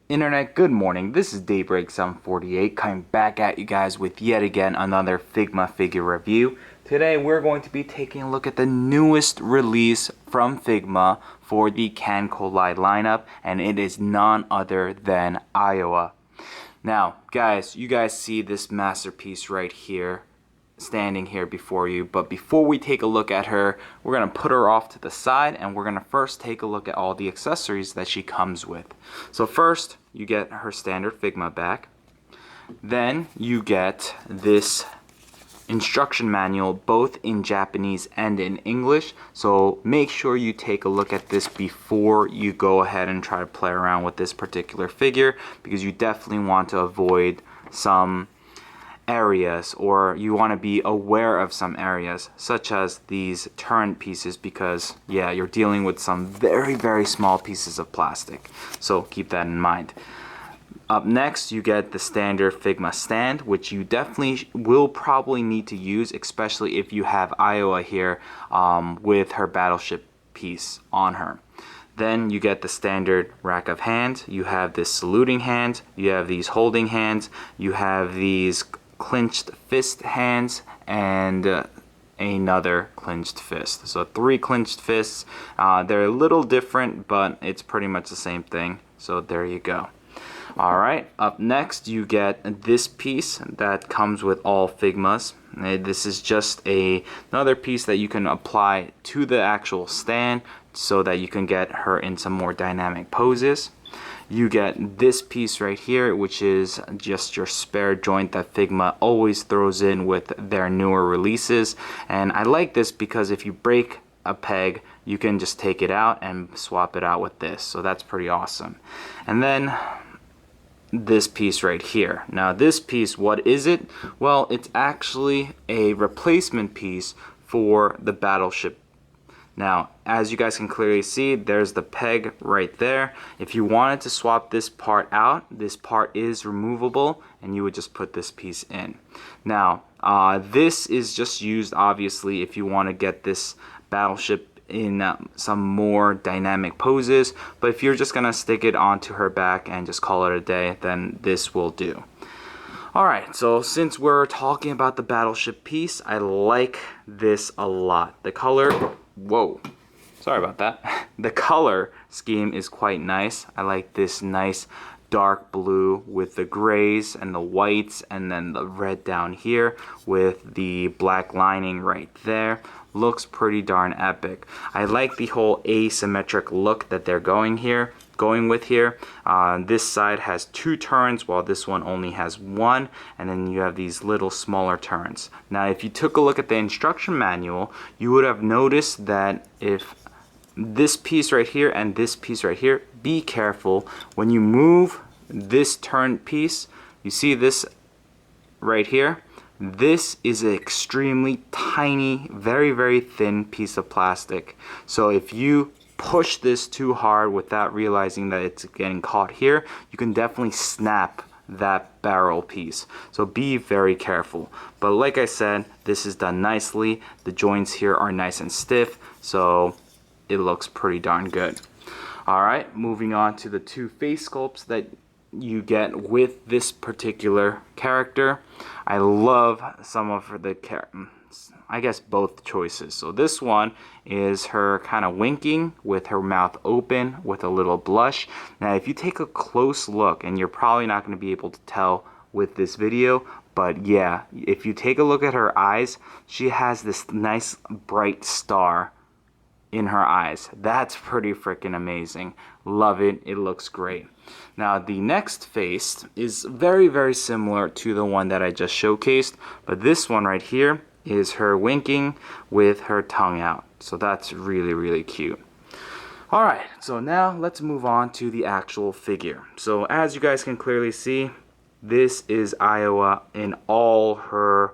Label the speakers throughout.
Speaker 1: Internet, good morning. This is Daybreak748 coming back at you guys with yet again another Figma figure review. Today we're going to be taking a look at the newest release from Figma for the Kancolle lineup, and it is none other than Iowa. Now, guys, you guys see this masterpiece right here standing here before you, but before we take a look at her, we're going to put her off to the side and we're going to first take a look at all the accessories that she comes with. So first, you get her standard Figma back. Then you get this instruction manual both in Japanese and in English, so make sure you take a look at this before you go ahead and try to play around with this particular figure, because you definitely want to avoid some areas, or you want to be aware of some areas such as these turret pieces, because yeah, you're dealing with some very small pieces of plastic, so keep that in mind. Up next, you get the standard Figma stand, which you definitely will probably need to use, especially if you have Iowa here with her battleship piece on her. Then you get the standard rack of hands. You have this saluting hand, you have these holding hands, you have these clenched fist hands, and another clenched fist. So 3 clenched fists. They're a little different, but it's pretty much the same thing. So there you go. Alright, up next you get this piece that comes with all Figmas. This is just another piece that you can apply to the actual stand so that you can get her in some more dynamic poses. You get this piece right here, which is just your spare joint that Figma always throws in with their newer releases. And I like this because if you break a peg, you can just take it out and swap it out with this. So that's pretty awesome. And then this piece right here. Now this piece, what is it? Well, it's actually a replacement piece for the battleship. Now, as you guys can clearly see, there's the peg right there. If you wanted to swap this part out, this part is removable and you would just put this piece in. Now, this is just used obviously if you want to get this battleship in some more dynamic poses, but if you're just gonna stick it onto her back and just call it a day, then this will do. Alright, so since we're talking about the battleship piece, I like this a lot. The color, whoa, sorry about that. The color scheme is quite nice. I like this nice dark blue with the grays and the whites, and then the red down here with the black lining right there. Looks pretty darn epic. I like the whole asymmetric look that they're going with here. This side has 2 turns while this one only has 1, and then you have these little smaller turns. Now if you took a look at the instruction manual, you would have noticed that if this piece right here and this piece right here, be careful when you move this turn piece. You see this right here? This is an extremely tiny, very thin piece of plastic. So if you push this too hard without realizing that it's getting caught here, you can definitely snap that barrel piece. So be very careful. But like I said, this is done nicely. The joints here are nice and stiff, so it looks pretty darn good. Alright, moving on to the 2 face sculpts that you get with this particular character. I love some of the I guess both choices. So this one is her kind of winking with her mouth open with a little blush. Now if you take a close look, and you're probably not going to be able to tell with this video, but yeah, if you take a look at her eyes, she has this nice bright star in her eyes. That's pretty freaking amazing. Love it. It looks great. Now the next face is very similar to the one that I just showcased, but this one right here is her winking with her tongue out. So that's really cute. Alright, so now let's move on to the actual figure. So as you guys can clearly see, this is Iowa in all her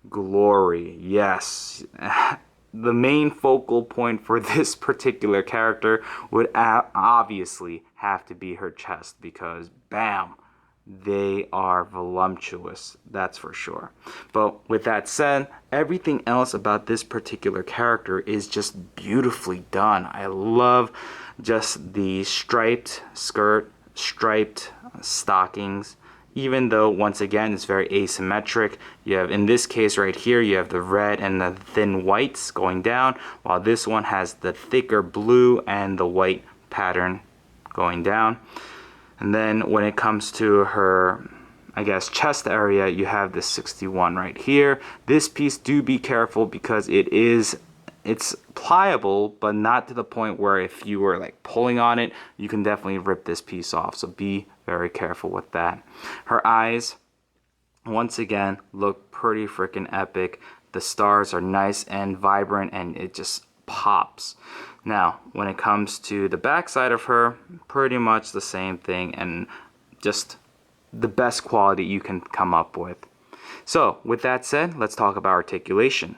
Speaker 1: glory. Yes. The main focal point for this particular character would obviously have to be her chest, because bam, they are voluptuous, that's for sure. But with that said, everything else about this particular character is just beautifully done. I love just the striped skirt striped stockings, even though once again it's very asymmetric. You have, in this case right here, you have the red and the thin whites going down, while this one has the thicker blue and the white pattern going down. And then when it comes to her, I guess, chest area, you have the 61 right here. This piece, do be careful because it's pliable, but not to the point where if you were like pulling on it, you can definitely rip this piece off. So be very careful with that. Her eyes, once again, look pretty freaking epic. The stars are nice and vibrant and it just pops. Now, when it comes to the back side of her, pretty much the same thing and just the best quality you can come up with. So, with that said, let's talk about articulation.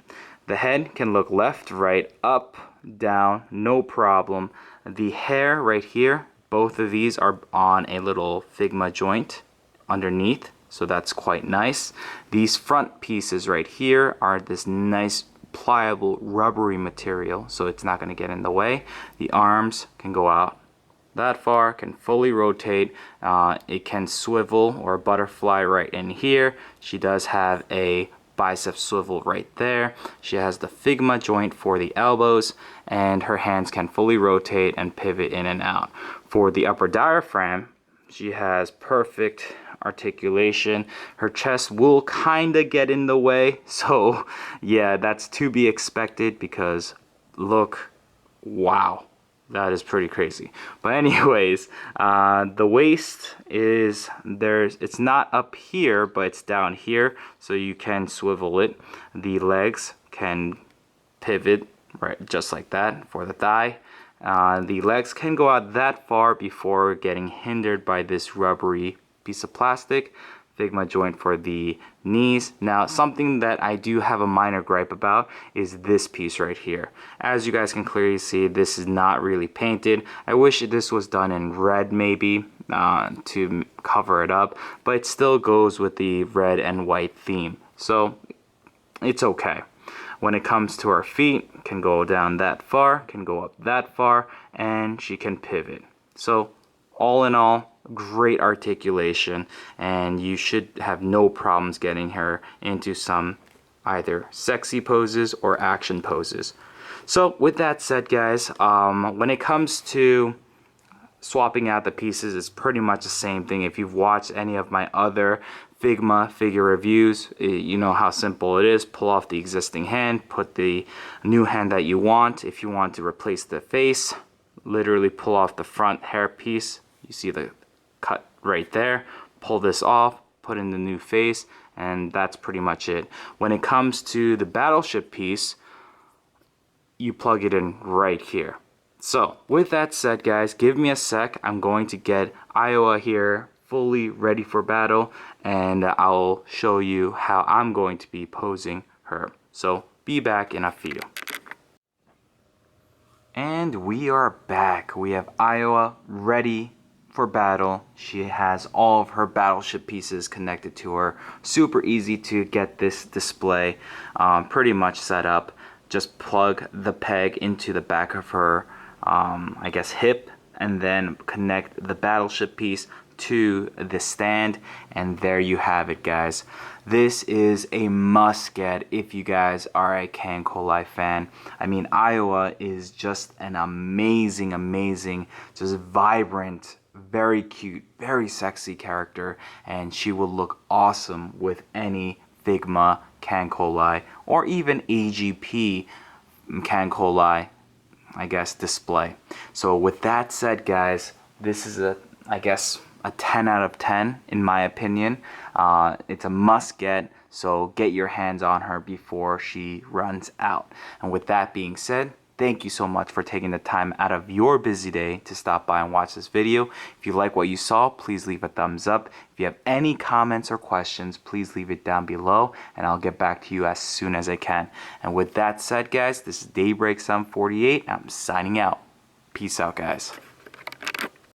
Speaker 1: The head can look left, right, up, down, no problem. The hair right here, both of these are on a little Figma joint underneath, so that's quite nice. These front pieces right here are this nice pliable rubbery material, so it's not going to get in the way. The arms can go out that far, can fully rotate. It can swivel or butterfly right in here. She does have a bicep swivel right there. She has the Figma joint for the elbows, and her hands can fully rotate and pivot in and out. For the upper diaphragm, she has perfect articulation. Her chest will kind of get in the way, so yeah, that's to be expected because look, wow, that is pretty crazy. But anyways, the waist is it's not up here, but it's down here, so you can swivel it. The legs can pivot right just like that for the thigh. The legs can go out that far before getting hindered by this rubbery piece of plastic. Figma joint for the knees. Now, something that I do have a minor gripe about is this piece right here. As you guys can clearly see, this is not really painted. I wish this was done in red maybe to cover it up, but it still goes with the red and white theme, so it's okay. When it comes to her feet, can go down that far, can go up that far, and she can pivot. So all in all, great articulation, and you should have no problems getting her into some either sexy poses or action poses. So with that said, guys, when it comes to swapping out the pieces, it's pretty much the same thing. If you've watched any of my other Figma figure reviews, you know how simple it is. Pull off the existing hand, put the new hand that you want. If you want to replace the face, literally pull off the front hair piece. You see the cut right there. Pull this off, put in the new face, and that's pretty much it. When it comes to the battleship piece, you plug it in right here. So with that said, guys, give me a sec. I'm going to get Iowa here fully ready for battle, and I'll show you how I'm going to be posing her. So be back in a few. And we are back. We have Iowa ready for battle. She has all of her battleship pieces connected to her. Super easy to get this display pretty much set up. Just plug the peg into the back of her I guess hip, and then connect the battleship piece to the stand, and there you have it, guys. This is a must get if you guys are a Kancolle fan. I mean, Iowa is just an amazing, just vibrant, very cute, very sexy character, and she will look awesome with any Figma Kancolle or even AGP Kancolle, I guess, display. So with that said, guys, this is I guess a 10 out of 10 in my opinion. It's a must get, so get your hands on her before she runs out. And with that being said, thank you so much for taking the time out of your busy day to stop by and watch this video. If you like what you saw, please leave a thumbs up. If you have any comments or questions, please leave it down below, and I'll get back to you as soon as I can. And with that said, guys, this is Daybreak 748. I'm signing out. Peace out, guys.